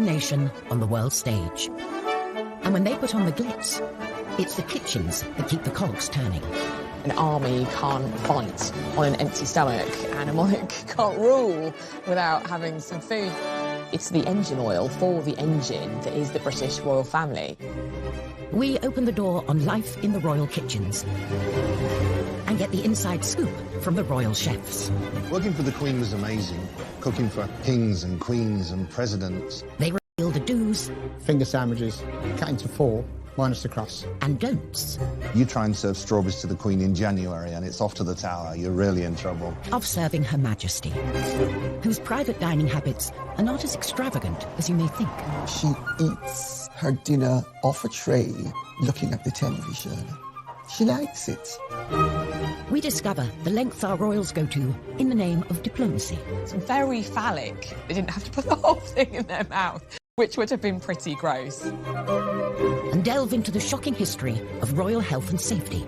nation on the world stage. And when they put on the glitz, it's the kitchens that keep the cogs turning. An army can't fight on an empty stomach, and a monarch can't rule without having some food. It's the engine oil for the engine that is the British royal family. We open the door on life in the royal kitchens and get the inside scoop from the royal chefs. Working for the Queen was amazing. Cooking for kings and queens and presidents. They reveal the do's, finger sandwiches, cut into 4, minus the crust, and don'ts. You try and serve strawberries to the Queen in January and it's off to the tower. You're really in trouble. Of serving Her Majesty, whose private dining habits are not as extravagant as you may think. She eats her dinner off a tray, looking at the television. She likes it. We discover the lengths our royals go to in the name of diplomacy. It's very phallic. They didn't have to put the whole thing in their mouth, which would have been pretty gross. And delve into the shocking history of royal health and safety.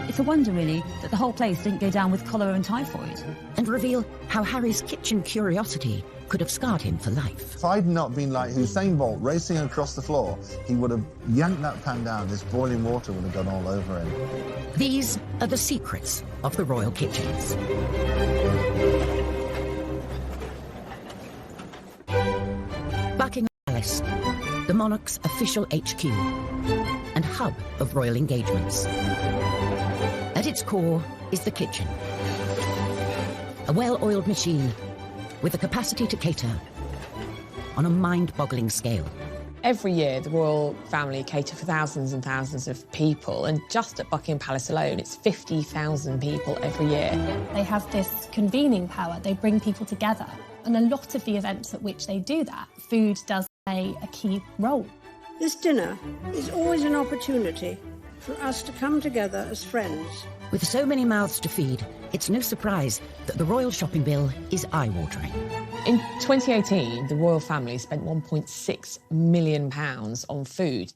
It's a wonder, really, that the whole place didn't go down with cholera and typhoid. And reveal how Harry's kitchen curiosity could have scarred him for life. If I'd not been like Usain Bolt racing across the floor, he would have yanked that pan down. This boiling water would have gone all over him. These are the secrets of the royal kitchens. Buckingham Palace, the monarch's official HQ and hub of royal engagements. At its core is the kitchen, a well-oiled machine with the capacity to cater on a mind-boggling scale. Every year, the royal family cater for thousands and thousands of people, and just at Buckingham Palace alone, it's 50,000 people every year. They have this convening power. They bring people together. And a lot of the events at which they do that, food does play a key role. This dinner is always an opportunity for us to come together as friends. With so many mouths to feed, it's no surprise that the royal shopping bill is eye-watering. In 2018, the royal family spent £1.6 million on food.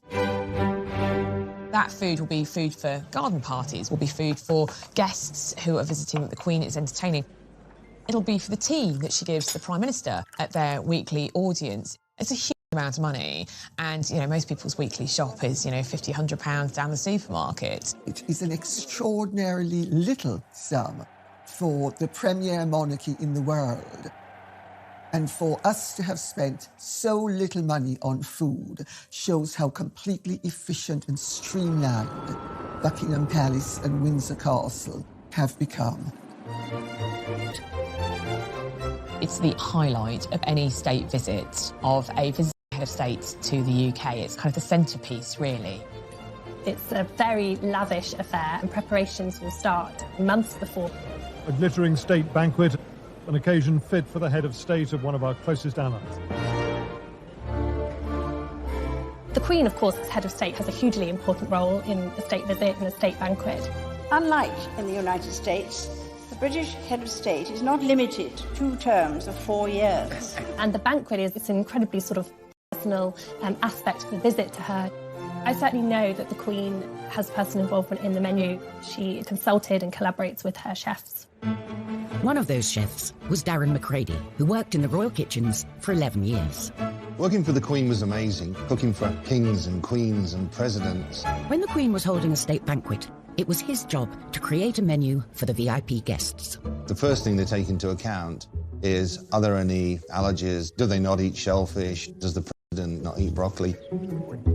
That food will be food for garden parties, will be food for guests who are visiting that the Queen is entertaining. It'll be for the tea that she gives the Prime Minister at their weekly audience. It's a huge amount of money, and, most people's weekly shop is, £50, £100 down the supermarket. It is an extraordinarily little sum for the premier monarchy in the world. And for us to have spent so little money on food shows how completely efficient and streamlined Buckingham Palace and Windsor Castle have become. It's the highlight of any state visit, of a visiting head of state to the UK. It's kind of the centrepiece, really. It's a very lavish affair, and preparations will start months before. A glittering state banquet, an occasion fit for the head of state of one of our closest allies. The Queen, of course, as head of state, has a hugely important role in a state visit and a state banquet. Unlike in the United States, the British head of state is not limited to 2 terms of 4 years. And the banquet is this incredibly sort of personal aspect of the visit to her. I certainly know that the Queen has personal involvement in the menu. She consulted and collaborates with her chefs. One of those chefs was Darren McCready, who worked in the royal kitchens for 11 years. Working for the Queen was amazing. Cooking for kings and queens and presidents. When the Queen was holding a state banquet, it was his job to create a menu for the VIP guests. The first thing they take into account is, are there any allergies? Do they not eat shellfish? Does the president not eat broccoli?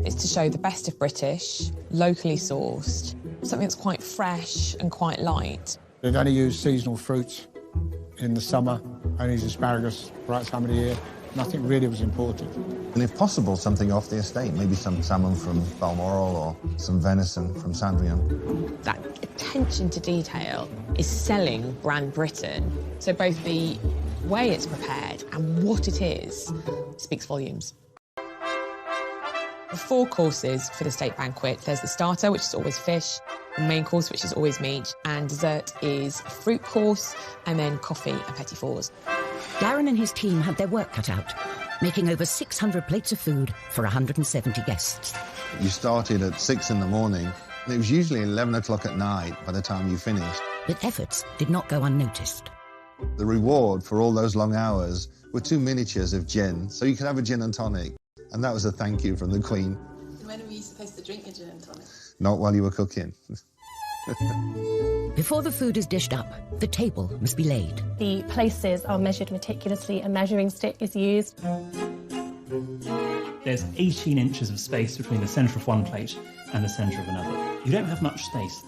It's to show the best of British, locally sourced, something that's quite fresh and quite light. They'd only use seasonal fruits in the summer, only use asparagus right time of the year. Nothing really was imported. And if possible, something off the estate, maybe some salmon from Balmoral or some venison from Sandringham. That attention to detail is selling brand Britain. So both the way it's prepared and what it is speaks volumes. The 4 courses for the state banquet. There's the starter, which is always fish, the main course, which is always meat, and dessert is a fruit course, and then coffee and petit fours. Darren and his team had their work cut out, making over 600 plates of food for 170 guests. You started at 6 in the morning, and it was usually 11 o'clock at night by the time you finished. But efforts did not go unnoticed. The reward for all those long hours were 2 miniatures of gin, so you could have a gin and tonic. And that was a thank you from the Queen. When were you supposed to drink your gin and tonic? Not while you were cooking. Before the food is dished up, the table must be laid. The places are measured meticulously. A measuring stick is used. There's 18 inches of space between the centre of one plate and the centre of another. You don't have much space,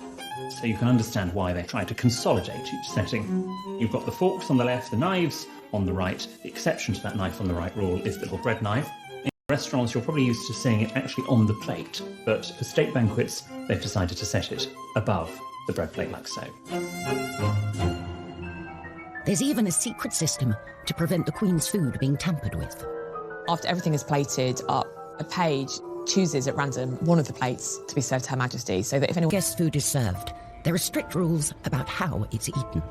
so you can understand why they try to consolidate each setting. You've got the forks on the left, the knives on the right. The exception to that knife on the right rule is the little bread knife. In restaurants, you're probably used to seeing it actually on the plate, but for state banquets, they've decided to set it above the bread plate like so. There's even a secret system to prevent the Queen's food being tampered with. After everything is plated up, a page chooses at random one of the plates to be served to Her Majesty, so that if anyone guest food is served, there are strict rules about how it's eaten.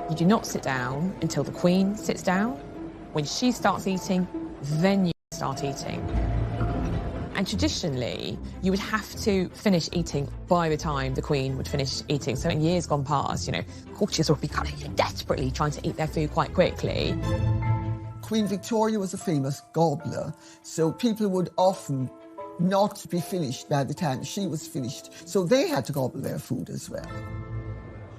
You do not sit down until the Queen sits down. When she starts eating, then you start eating. And traditionally, you would have to finish eating by the time the Queen would finish eating. So in years gone past, you know, courtiers would be kind of desperately trying to eat their food quite quickly. Queen Victoria was a famous gobbler, so people would often not be finished by the time she was finished, so they had to gobble their food as well.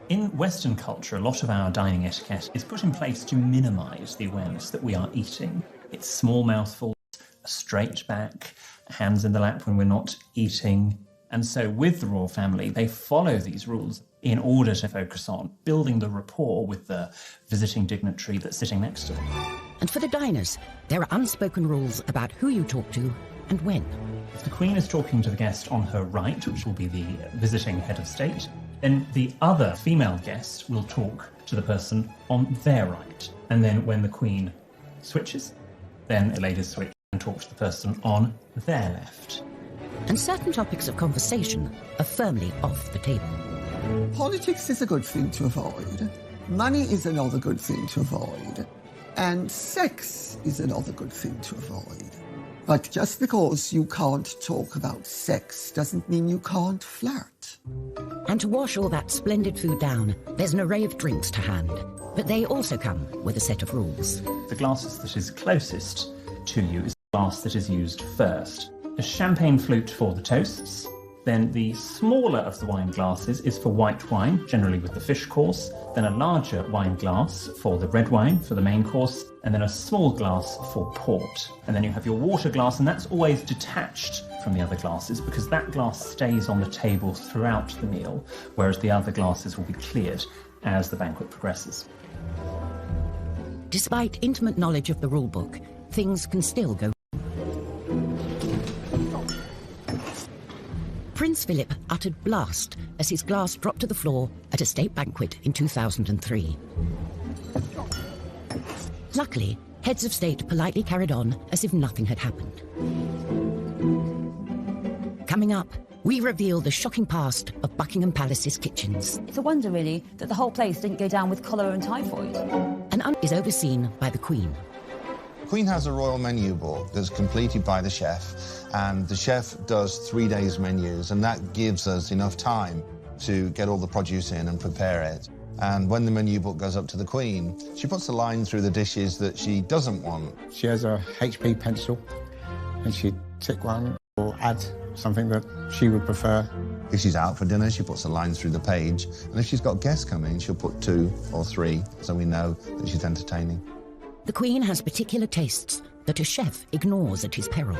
In Western culture, a lot of our dining etiquette is put in place to minimise the awareness that we are eating. It's small mouthfuls, a straight back, hands in the lap when we're not eating. And so with the royal family, they follow these rules in order to focus on building the rapport with the visiting dignitary that's sitting next to them. And for the diners, there are unspoken rules about who you talk to and when. If the Queen is talking to the guest on her right, which will be the visiting head of state, then the other female guest will talk to the person on their right. And then when the Queen switches, then the ladies switch and talk to the person on their left. And certain topics of conversation are firmly off the table. Politics is a good thing to avoid. Money is another good thing to avoid. And sex is another good thing to avoid. But just because you can't talk about sex doesn't mean you can't flirt. And to wash all that splendid food down, there's an array of drinks to hand. But they also come with a set of rules. The glasses that is closest to you is the glass that is used first. A champagne flute for the toasts. Then the smaller of the wine glasses is for white wine, generally with the fish course. Then a larger wine glass for the red wine, for the main course. And then a small glass for port. And then you have your water glass, and that's always detached from the other glasses because that glass stays on the table throughout the meal, whereas the other glasses will be cleared as the banquet progresses. Despite intimate knowledge of the rule book, things can still go. Prince Philip uttered blast as his glass dropped to the floor at a state banquet in 2003. Luckily, heads of state politely carried on as if nothing had happened. Coming up, we reveal the shocking past of Buckingham Palace's kitchens. It's a wonder, really, that the whole place didn't go down with cholera and typhoid. And is overseen by the Queen. The Queen has a royal menu book that's completed by the chef, and the chef does 3 days menus, and that gives us enough time to get all the produce in and prepare it. And when the menu book goes up to the Queen, she puts a line through the dishes that she doesn't want. She has a HP pencil, and she'd tick one or add something that she would prefer. If she's out for dinner, she puts a line through the page, and if she's got guests coming, she'll put 2 or 3, so we know that she's entertaining. The Queen has particular tastes that a chef ignores at his peril.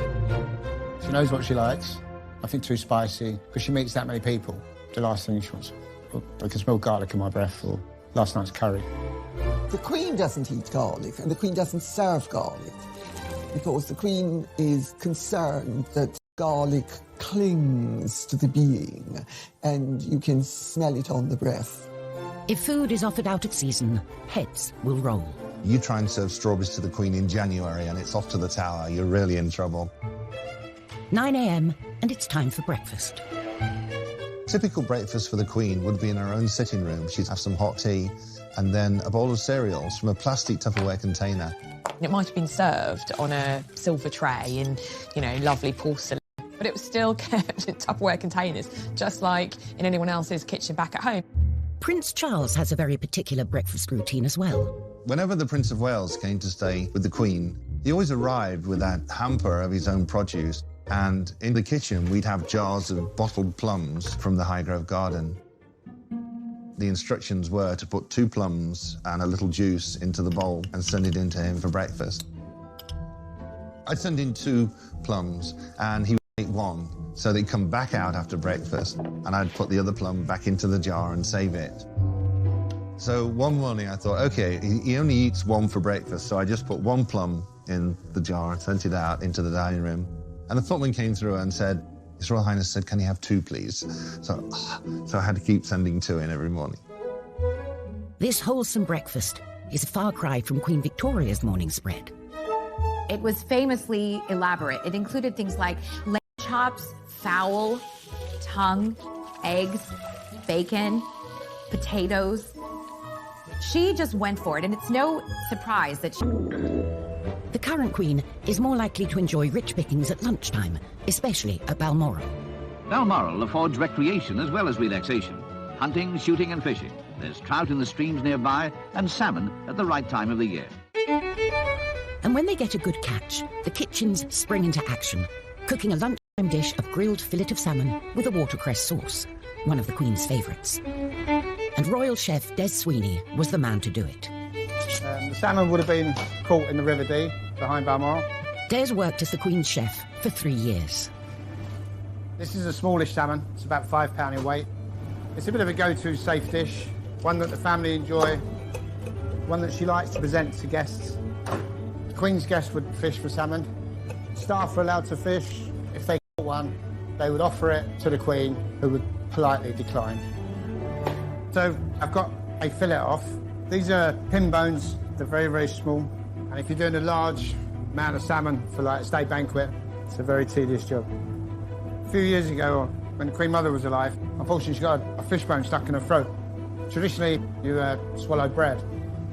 She knows what she likes. Nothing too spicy, because she meets that many people. The last thing she wants, I can smell garlic in my breath, or last night's curry. The Queen doesn't eat garlic, and the Queen doesn't serve garlic, because the Queen is concerned that garlic clings to the being, and you can smell it on the breath. If food is offered out of season, heads will roll. You try and serve strawberries to the Queen in January and it's off to the tower, you're really in trouble. 9 a.m. and it's time for breakfast. Typical breakfast for the Queen would be in her own sitting room. She'd have some hot tea and then a bowl of cereals from a plastic Tupperware container. It might have been served on a silver tray in, you know, lovely porcelain, but it was still kept in Tupperware containers, just like in anyone else's kitchen back at home. Prince Charles has a very particular breakfast routine as well. Whenever the Prince of Wales came to stay with the Queen, he always arrived with that hamper of his own produce. And in the kitchen, we'd have jars of bottled plums from the Highgrove garden. The instructions were to put 2 plums and a little juice into the bowl and send it in to him for breakfast. I'd send in 2 plums and he would eat 1, so they'd come back out after breakfast and I'd put the other plum back into the jar and save it. So one morning I thought, okay, he only eats 1 for breakfast, so I just put 1 plum in the jar and sent it out into the dining room. And the footman came through and said, His Royal Highness said, can you have 2, please? So I had to keep sending 2 in every morning. This wholesome breakfast is a far cry from Queen Victoria's morning spread. It was famously elaborate. It included things like lamb chops, fowl, tongue, eggs, bacon, potatoes. She just went for it, and it's no surprise that she... The current Queen is more likely to enjoy rich pickings at lunchtime, especially at Balmoral. Balmoral affords recreation as well as relaxation. Hunting, shooting and fishing. There's trout in the streams nearby and salmon at the right time of the year. And when they get a good catch, the kitchens spring into action, cooking a lunchtime dish of grilled fillet of salmon with a watercress sauce, one of the Queen's favourites. And Royal Chef Des Sweeney was the man to do it. The salmon would have been caught in the River Dee behind Balmoral. Des worked as the Queen's chef for 3 years. This is a smallish salmon. It's about £5 in weight. It's a bit of a go-to safe dish, one that the family enjoy, one that she likes to present to guests. The Queen's guests would fish for salmon. Staff were allowed to fish. If they caught one, they would offer it to the Queen, who would politely decline. So I've got a fillet off. These are pin bones. They're very, very small. And if you're doing a large amount of salmon for like a state banquet, it's a very tedious job. A few years ago, when the Queen Mother was alive, unfortunately she got a fish bone stuck in her throat. Traditionally, you swallow bread,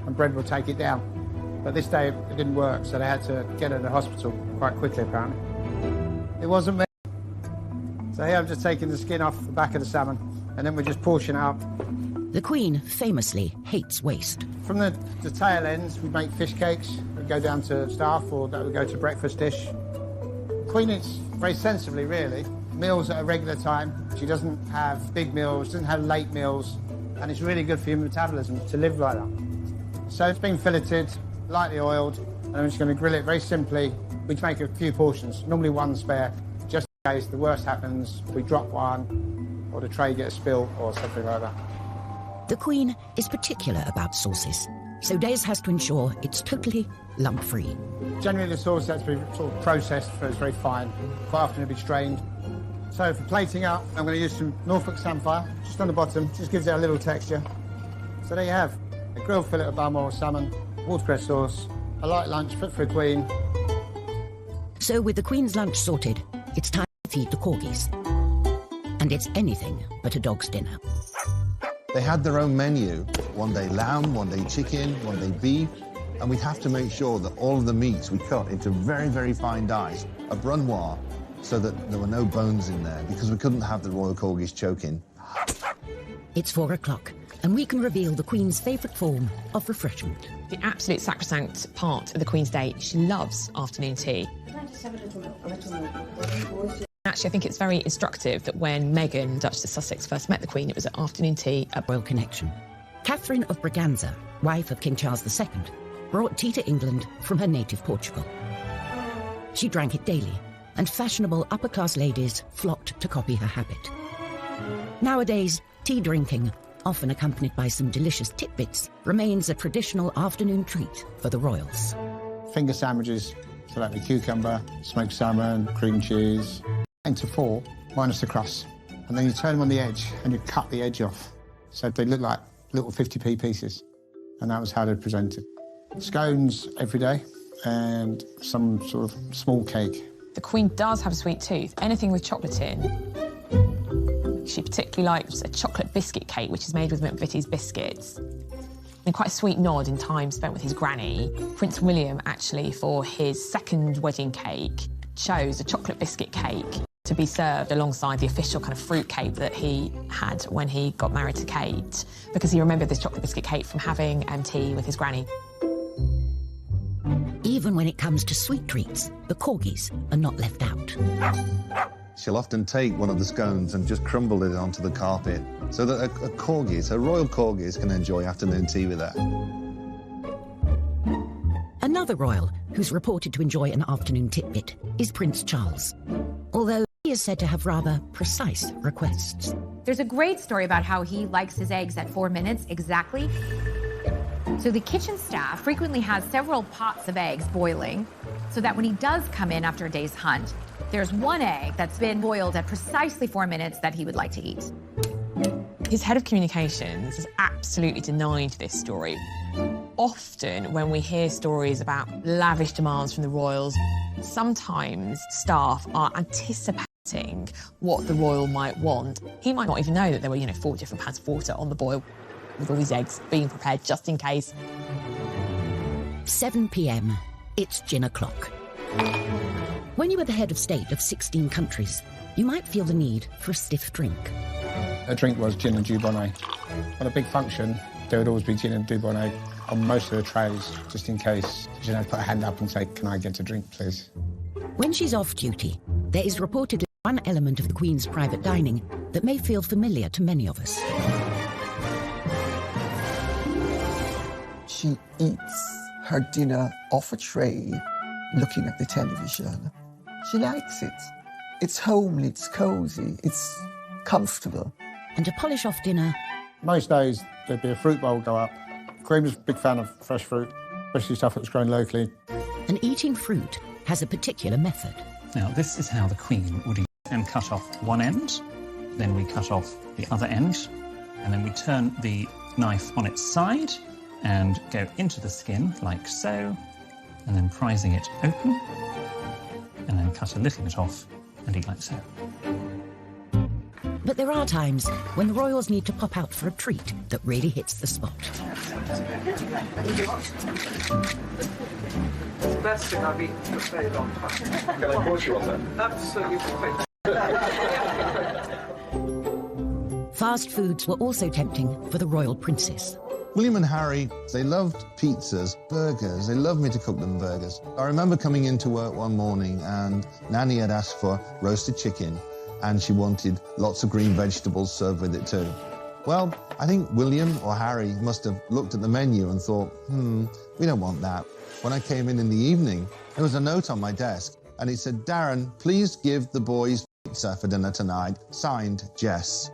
and bread will take it down. But this day, it didn't work, so they had to get her to the hospital quite quickly, apparently. It wasn't me. So here I'm just taking the skin off the back of the salmon, and then we just portion it up. The Queen famously hates waste. From the tail ends, we make fish cakes that go down to staff, or that would go to breakfast dish. The Queen eats very sensibly, really. Meals at a regular time. She doesn't have big meals, doesn't have late meals, and it's really good for your metabolism to live like that. So it's been filleted, lightly oiled, and I'm just going to grill it very simply. We make a few portions, normally 1 spare, just in case the worst happens, we drop one, or the tray gets spilled, or something like that. The Queen is particular about sauces, so Des has to ensure it's totally lump-free. Generally, the sauce has to be sort of processed, so it's very fine. Quite often it'll be strained. So for plating up, I'm going to use some Norfolk Samphire, just on the bottom, just gives it a little texture. So there you have a grilled fillet of Balmoral salmon, watercress sauce, a light lunch fit for a Queen. So with the Queen's lunch sorted, it's time to feed the corgis. And it's anything but a dog's dinner. They had their own menu. One day lamb, one day chicken, one day beef. And we'd have to make sure that all of the meats we cut into very, very fine dice, a brunoise, so that there were no bones in there, because we couldn't have the royal corgis choking. It's 4 o'clock, and we can reveal the Queen's favourite form of refreshment. The absolute sacrosanct part of the Queen's day, she loves afternoon tea. Actually, I think it's very instructive that when Meghan, Duchess of Sussex, first met the Queen, it was at afternoon tea at Royal Connection. Catherine of Braganza, wife of King Charles II, brought tea to England from her native Portugal. She drank it daily, and fashionable upper-class ladies flocked to copy her habit. Nowadays, tea drinking, often accompanied by some delicious tidbits, remains a traditional afternoon treat for the royals. Finger sandwiches, so that'd be cucumber, smoked salmon, cream cheese, 9 to 4, minus the crust. And then you turn them on the edge, and you cut the edge off, so they look like little 50p pieces. And that was how they're presented. Scones every day, and some sort of small cake. The Queen does have a sweet tooth. Anything with chocolate in. She particularly likes a chocolate biscuit cake, which is made with McVitie's biscuits. And quite a sweet nod in time spent with his granny. Prince William, actually, for his second wedding cake, chose a chocolate biscuit cake to be served alongside the official kind of fruit cake that he had when he got married to Kate, because he remembered this chocolate biscuit cake from having tea with his granny. Even when it comes to sweet treats, the corgis are not left out. She'll often take one of the scones and just crumble it onto the carpet so that a royal corgis can enjoy afternoon tea with her. Another royal who's reported to enjoy an afternoon titbit is Prince Charles, although he is said to have rather precise requests. There's a great story about how he likes his eggs at 4 minutes exactly. So the kitchen staff frequently has several pots of eggs boiling so that when he does come in after a day's hunt, there's one egg that's been boiled at precisely 4 minutes that he would like to eat. His head of communications has absolutely denied this story. Often when we hear stories about lavish demands from the royals, sometimes staff are anticipating what the royal might want. He might not even know that there were, 4 different pans of water on the boil with all these eggs being prepared just in case. 7 p.m. It's gin o'clock. When you are the head of state of 16 countries, you might feel the need for a stiff drink. The drink was gin and Dubonnet. On a big function, there would always be gin and Dubonnet on most of the trays, just in case. She'd have to put a hand up and say, "Can I get a drink, please?" When she's off duty, there is reportedly one element of the Queen's private dining that may feel familiar to many of us. She eats her dinner off a tray, looking at the television. She likes it. It's homely, it's cosy, it's comfortable. And to polish off dinner... Most days, there'd be a fruit bowl go up. Cream's a big fan of fresh fruit, especially stuff that's grown locally. And eating fruit has a particular method. Now, this is how the Queen would eat, and cut off one end, then we cut off the other end, and then we turn the knife on its side and go into the skin, like so, and then prizing it open, and then cut a little bit off and eat like so. But there are times when the royals need to pop out for a treat that really hits the spot. It's the best thing I've eaten for a very long time. Can I pause you on that? Absolutely. Fast foods were also tempting for the royal princes. William and Harry, they loved pizzas, burgers. They loved me to cook them burgers. I remember coming into work one morning and Nanny had asked for roasted chicken and she wanted lots of green vegetables served with it too. Well, I think William or Harry must have looked at the menu and thought, we don't want that. When I came in the evening, there was a note on my desk and it said, "Darren, please give the boys pizza for dinner tonight, signed Jess."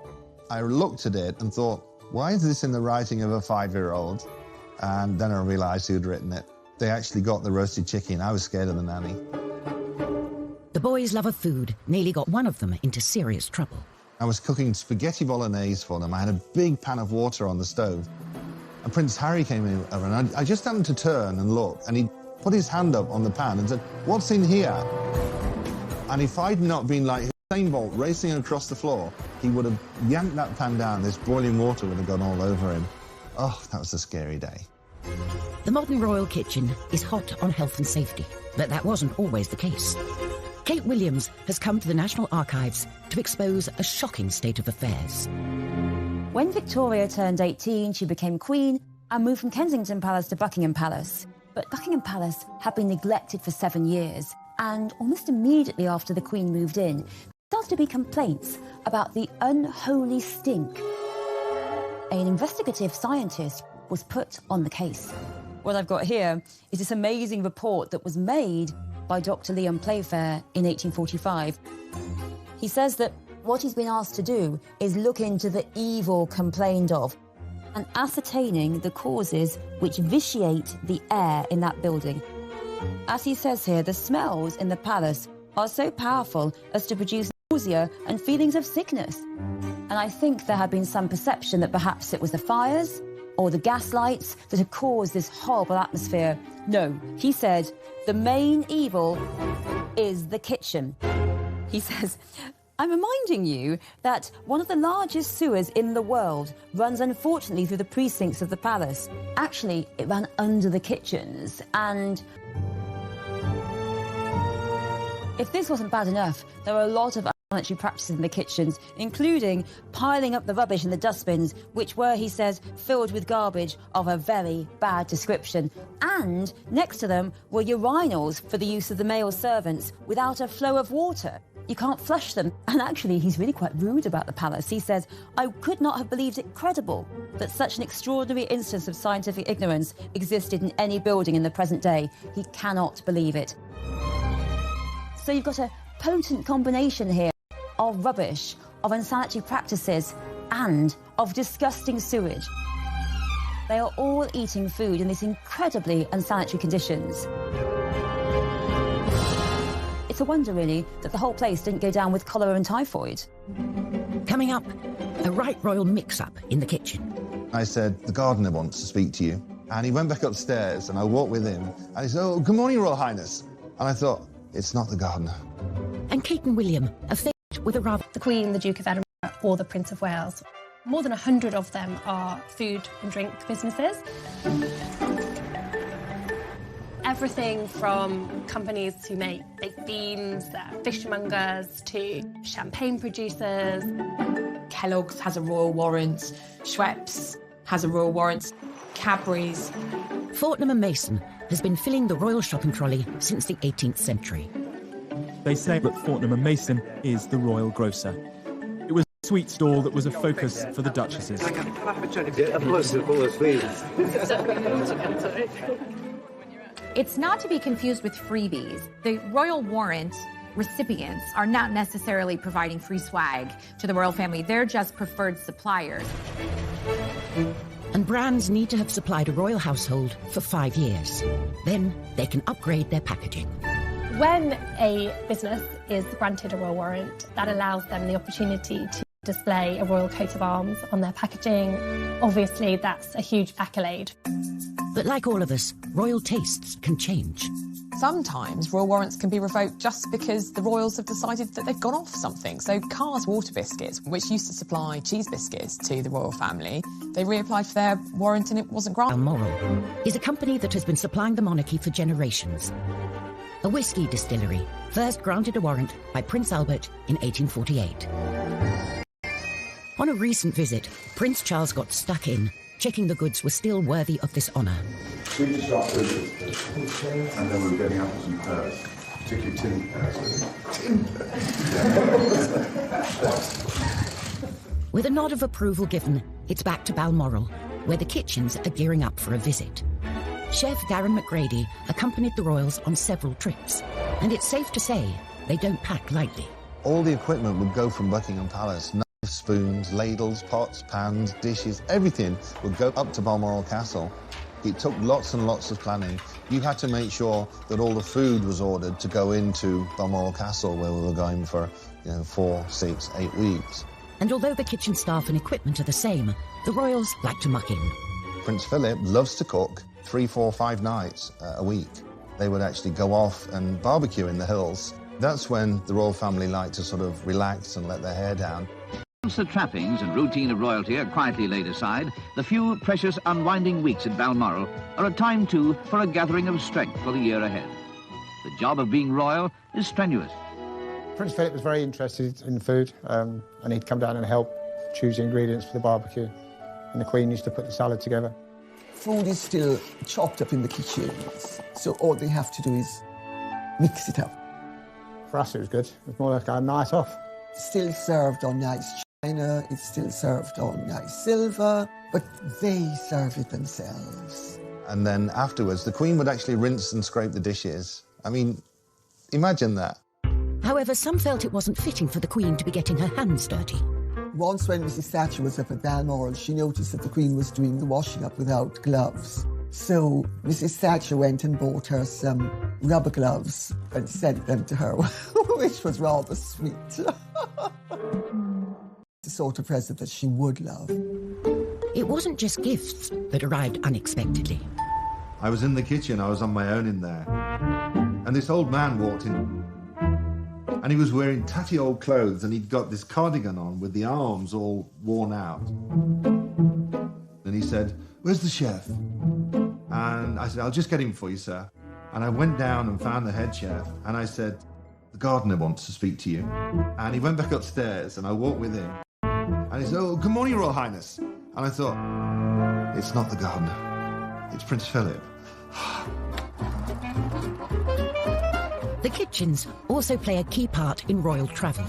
I looked at it and thought, why is this in the writing of a 5-year-old? And then I realised who'd written it. They actually got the roasted chicken. I was scared of the nanny. The boys' love of food nearly got one of them into serious trouble. I was cooking spaghetti bolognese for them. I had a big pan of water on the stove. And Prince Harry came over and I just happened to turn and look and he put his hand up on the pan and said, "What's in here?" And if I'd not been like Usain Bolt racing across the floor, he would have yanked that pan down. This boiling water would have gone all over him. Oh, that was a scary day. The modern royal kitchen is hot on health and safety, but that wasn't always the case. Kate Williams has come to the National Archives to expose a shocking state of affairs. When Victoria turned 18, she became queen and moved from Kensington Palace to Buckingham Palace. But Buckingham Palace had been neglected for 7 years, and almost immediately after the Queen moved in, there started to be complaints about the unholy stink. An investigative scientist was put on the case. What I've got here is this amazing report that was made by Dr. Leon Playfair in 1845. He says that what he's been asked to do is look into the evil complained of and ascertaining the causes which vitiate the air in that building. As he says here, the smells in the palace are so powerful as to produce nausea and feelings of sickness. And I think there had been some perception that perhaps it was the fires or the gas lights that had caused this horrible atmosphere. No, he said, the main evil is the kitchen. He says, "I'm reminding you that one of the largest sewers in the world runs unfortunately through the precincts of the palace. Actually, it ran under the kitchens, and if this wasn't bad enough, there are a lot of sanitary practices in the kitchens, including piling up the rubbish in the dustbins, which were, he says, filled with garbage of a very bad description. And next to them were urinals for the use of the male servants without a flow of water. You can't flush them. And actually, he's really quite rude about the palace. He says, I could not have believed it credible that such an extraordinary instance of scientific ignorance existed in any building in the present day. He cannot believe it. So you've got a potent combination here of rubbish, of unsanitary practices, and of disgusting sewage. They are all eating food in these incredibly unsanitary conditions. It's a wonder, really, that the whole place didn't go down with cholera and typhoid. Coming up, a right royal mix-up in the kitchen. I said, the gardener wants to speak to you. And he went back upstairs, and I walked with him, and he said, oh, good morning, Royal Highness. And I thought, it's not the gardener. And Kate and William, a favourite with a rather... The Queen, the Duke of Edinburgh, or the Prince of Wales. More than 100 of them are food and drink businesses. Everything from companies who make baked beans, fishmongers, to champagne producers. Kellogg's has a royal warrant, Schweppes has a royal warrant, Cadbury's. Fortnum & Mason has been filling the royal shopping trolley since the 18th century. They say that Fortnum & Mason is the royal grocer. It was a sweet stall that was a focus for the duchesses. It's not to be confused with freebies. The royal warrant recipients are not necessarily providing free swag to the royal family. They're just preferred suppliers. And brands need to have supplied a royal household for 5 years. Then they can upgrade their packaging. When a business is granted a royal warrant, that allows them the opportunity to display a royal coat of arms on their packaging. Obviously, that's a huge accolade. But like all of us, royal tastes can change. Sometimes royal warrants can be revoked just because the royals have decided that they've gone off something. So Carr's Water Biscuits, which used to supply cheese biscuits to the royal family, they reapplied for their warrant and it wasn't granted. Balmoral is a company that has been supplying the monarchy for generations. A whiskey distillery, first granted a warrant by Prince Albert in 1848. On a recent visit, Prince Charles got stuck in, checking the goods were still worthy of this honour. We just got food, and then we were getting apples and pears, particularly tin pears. With a nod of approval given, it's back to Balmoral, where the kitchens are gearing up for a visit. Chef Darren McGrady accompanied the royals on several trips, and it's safe to say they don't pack lightly. All the equipment would go from Buckingham Palace. Knives, spoons, ladles, pots, pans, dishes, everything would go up to Balmoral Castle. It took lots and lots of planning. You had to make sure that all the food was ordered to go into Balmoral Castle, where we were going for, 4, 6, 8 weeks. And although the kitchen staff and equipment are the same, the royals like to muck in. Prince Philip loves to cook 3, 4, 5 nights a week. They would actually go off and barbecue in the hills. That's when the royal family liked to sort of relax and let their hair down. Once the trappings and routine of royalty are quietly laid aside, the few precious unwinding weeks at Balmoral are a time, too, for a gathering of strength for the year ahead. The job of being royal is strenuous. Prince Philip was very interested in food, and he'd come down and help choose the ingredients for the barbecue. And the Queen used to put the salad together. Food is still chopped up in the kitchens, so all they have to do is mix it up. For us, it was good. It was more like a night off. Still served on nice china, it's still served on nice silver, but they serve it themselves. And then afterwards, the Queen would actually rinse and scrape the dishes. I mean, imagine that. However, some felt it wasn't fitting for the Queen to be getting her hands dirty. Once when Mrs. Thatcher was up at Balmoral, she noticed that the Queen was doing the washing up without gloves. So Mrs. Thatcher went and bought her some rubber gloves and sent them to her, which was rather sweet. The sort of present that she would love. It wasn't just gifts that arrived unexpectedly. I was in the kitchen, I was on my own in there. And this old man walked in. And he was wearing tatty old clothes, and he'd got this cardigan on with the arms all worn out. And he said, "Where's the chef?" And I said, "I'll just get him for you, sir." And I went down and found the head chef, and I said, the gardener wants to speak to you. And he went back upstairs, and I walked with him. And he said, oh, good morning, Royal Highness. And I thought, it's not the gardener, it's Prince Philip. The kitchens also play a key part in royal travel.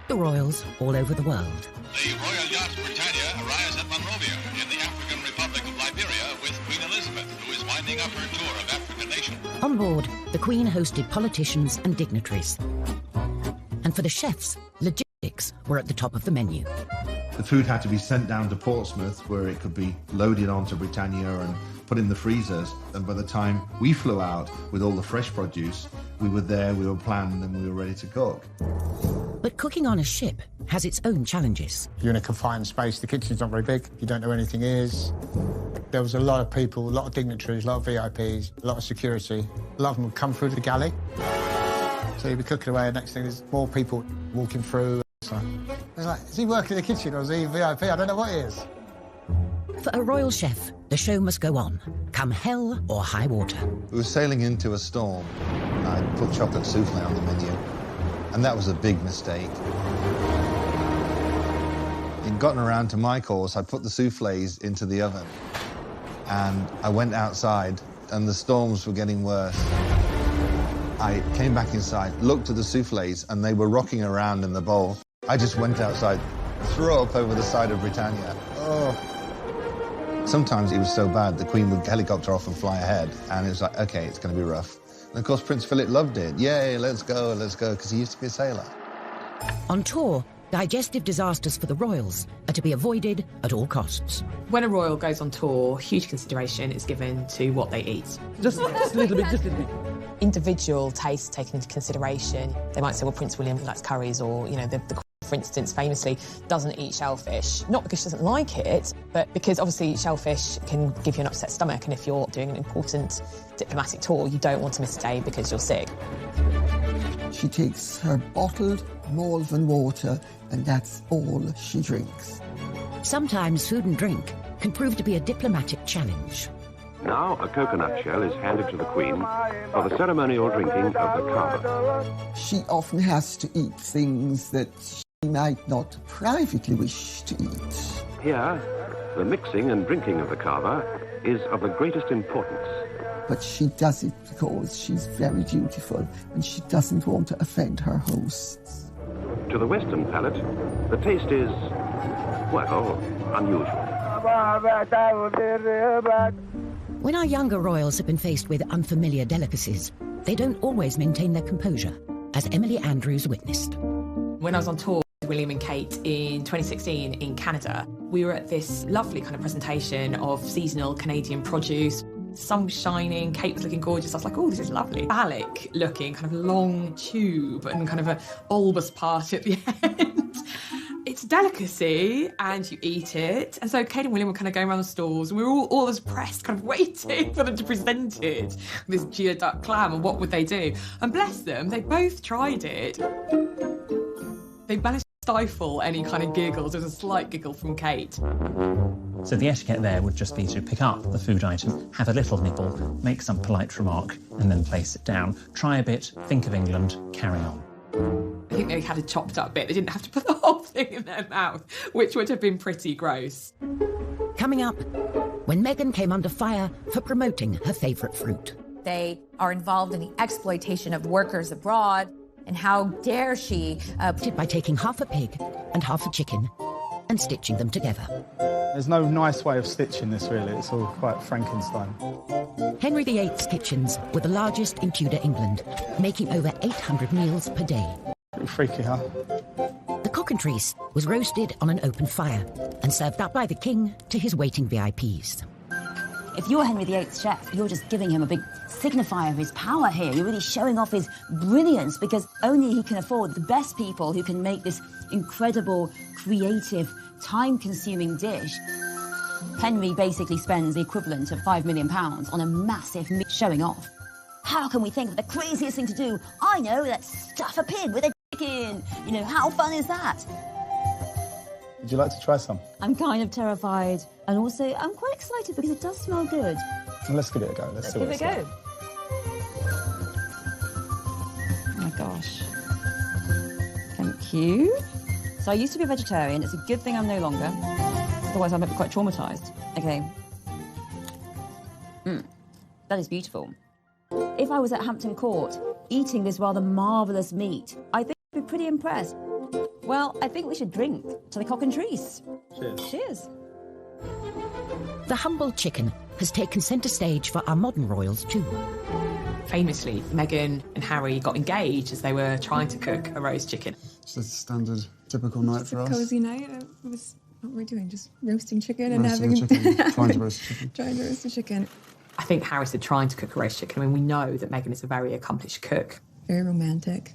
The royals all over the world. The Royal Yacht Britannia arrives at Monrovia in the African Republic of Liberia with Queen Elizabeth, who is winding up her tour of African nations. On board, the Queen hosted politicians and dignitaries. And for the chefs, logistics were at the top of the menu. The food had to be sent down to Portsmouth, where it could be loaded onto Britannia and put in the freezers. And by the time we flew out with all the fresh produce, we were there, we were planned, and we were ready to cook. But cooking on a ship has its own challenges. You're in a confined space, the kitchen's not very big, you don't know where anything is. There was a lot of people, a lot of dignitaries, a lot of VIPs, a lot of security. A lot of them would come through the galley. So you'd be cooking away, and next thing there's more people walking through. So it's like, is he working in the kitchen or is he VIP? I don't know what he is. For a royal chef, the show must go on, come hell or high water. We were sailing into a storm, and I put chocolate souffle on the menu, and that was a big mistake. In gotten around to my course, I put the souffles into the oven, and I went outside, and the storms were getting worse. I came back inside, looked at the souffles, and they were rocking around in the bowl. I just went outside, threw up over the side of Britannia. Oh. Sometimes it was so bad, the Queen would helicopter off and fly ahead, and it was like, OK, it's going to be rough. And of course, Prince Philip loved it. Yay, let's go, because he used to be a sailor. On tour, digestive disasters for the royals are to be avoided at all costs. When a royal goes on tour, huge consideration is given to what they eat. Just a little bit, just a little bit. Individual tastes taken into consideration. They might say, well, Prince William likes curries, or, you know, the Queen, for instance, famously doesn't eat shellfish. Not because she doesn't like it, but because obviously shellfish can give you an upset stomach, and if you're doing an important diplomatic tour, you don't want to miss a day because you're sick. She takes her bottled Malvern water, and that's all she drinks. Sometimes food and drink can prove to be a diplomatic challenge. Now a coconut shell is handed to the Queen for the ceremonial drinking of the kava. She often has to eat things that she might not privately wish to eat. Here, the mixing and drinking of the kava is of the greatest importance. But she does it because she's very dutiful and she doesn't want to offend her hosts. To the Western palate, the taste is, well, unusual. When our younger royals have been faced with unfamiliar delicacies, they don't always maintain their composure, as Emily Andrews witnessed. When I was on tour with William and Kate in 2016 in Canada, we were at this lovely kind of presentation of seasonal Canadian produce. Sun was shining, Kate was looking gorgeous. I was like, oh, this is lovely. Phallic looking, kind of long tube and kind of a bulbous part at the end. It's a delicacy and you eat it. And so Kate and William were kind of going around the stalls and we were all as pressed, kind of waiting for them to present it, this geoduck clam, and what would they do? And bless them, they both tried it. They managed to stifle any kind of giggles. There was a slight giggle from Kate. So the etiquette there would just be to pick up the food item, have a little nibble, make some polite remark, and then place it down. Try a bit, think of England, carry on. I think they had a chopped up bit. They didn't have to put the whole thing in their mouth, which would have been pretty gross. Coming up, when Meghan came under fire for promoting her favourite fruit. They are involved in the exploitation of workers abroad, and how dare she... by taking half a pig and half a chicken and stitching them together. There's no nice way of stitching this, really. It's all quite Frankenstein. Henry VIII's kitchens were the largest in Tudor England, making over 800 meals per day. Pretty freaky, huh? The cockantrice was roasted on an open fire and served up by the king to his waiting VIPs. If you're Henry VIII's chef, you're just giving him a big signifier of his power here. You're really showing off his brilliance, because only he can afford the best people who can make this incredible, creative, time-consuming dish. Henry basically spends the equivalent of £5 million on a massive showing off. How can we think of the craziest thing to do? I know, let's stuff a pig with a chicken. You know, how fun is that? Would you like to try some? I'm kind of terrified, and also I'm quite excited because it does smell good. Well, let's give it a go. Let's see give what it a it's go. like. gosh. Thank you. So I used to be a vegetarian. It's a good thing I'm no longer. Otherwise I might be quite traumatised. Okay. That is beautiful. If I was at Hampton Court eating this rather marvellous meat, I think I'd be pretty impressed. Well, I think we should drink to the cock and trees. Cheers. Cheers. The humble chicken has taken centre stage for our modern royals too. Famously, Meghan and Harry got engaged as they were trying to cook a roast chicken. Just a standard, typical night for us. Cozy night. It was what we're doing, just roasting chicken and Roasting having a chicken, trying to roast chicken. trying to roast a chicken. I think Harry said trying to cook a roast chicken. I mean, we know that Meghan is a very accomplished cook. Very romantic.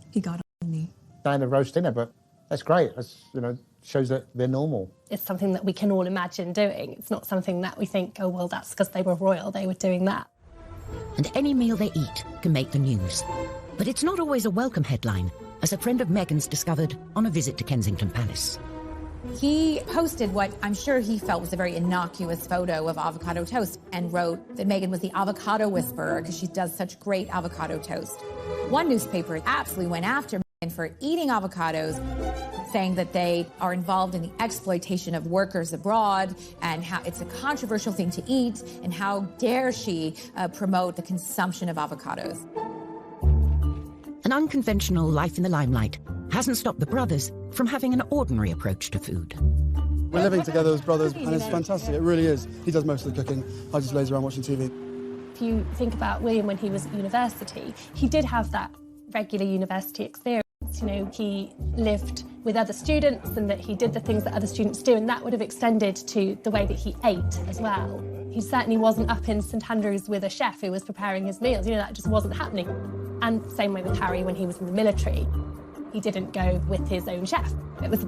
He got on me. Saying a roast dinner, but that's great. That's, you know, shows that they're normal. It's something that we can all imagine doing. It's not something that we think, oh, well, that's because they were royal, they were doing that. And any meal they eat can make the news. But it's not always a welcome headline, as a friend of Meghan's discovered on a visit to Kensington Palace. He posted what I'm sure he felt was a very innocuous photo of avocado toast and wrote that Meghan was the avocado whisperer because she does such great avocado toast. One newspaper absolutely went after Meghan for eating avocados, saying that they are involved in the exploitation of workers abroad and how it's a controversial thing to eat and how dare she promote the consumption of avocados. An unconventional life in the limelight hasn't stopped the brothers from having an ordinary approach to food. We're living together as brothers, and it's fantastic. It really is. He does most of the cooking. I just laze around watching TV. If you think about William when he was at university, he did have that regular university experience. You know, he lived with other students and that he did the things that other students do, and that would have extended to the way that he ate as well. He certainly wasn't up in St Andrews with a chef who was preparing his meals. You know, that just wasn't happening. And same way with Harry when he was in the military. He didn't go with his own chef. It was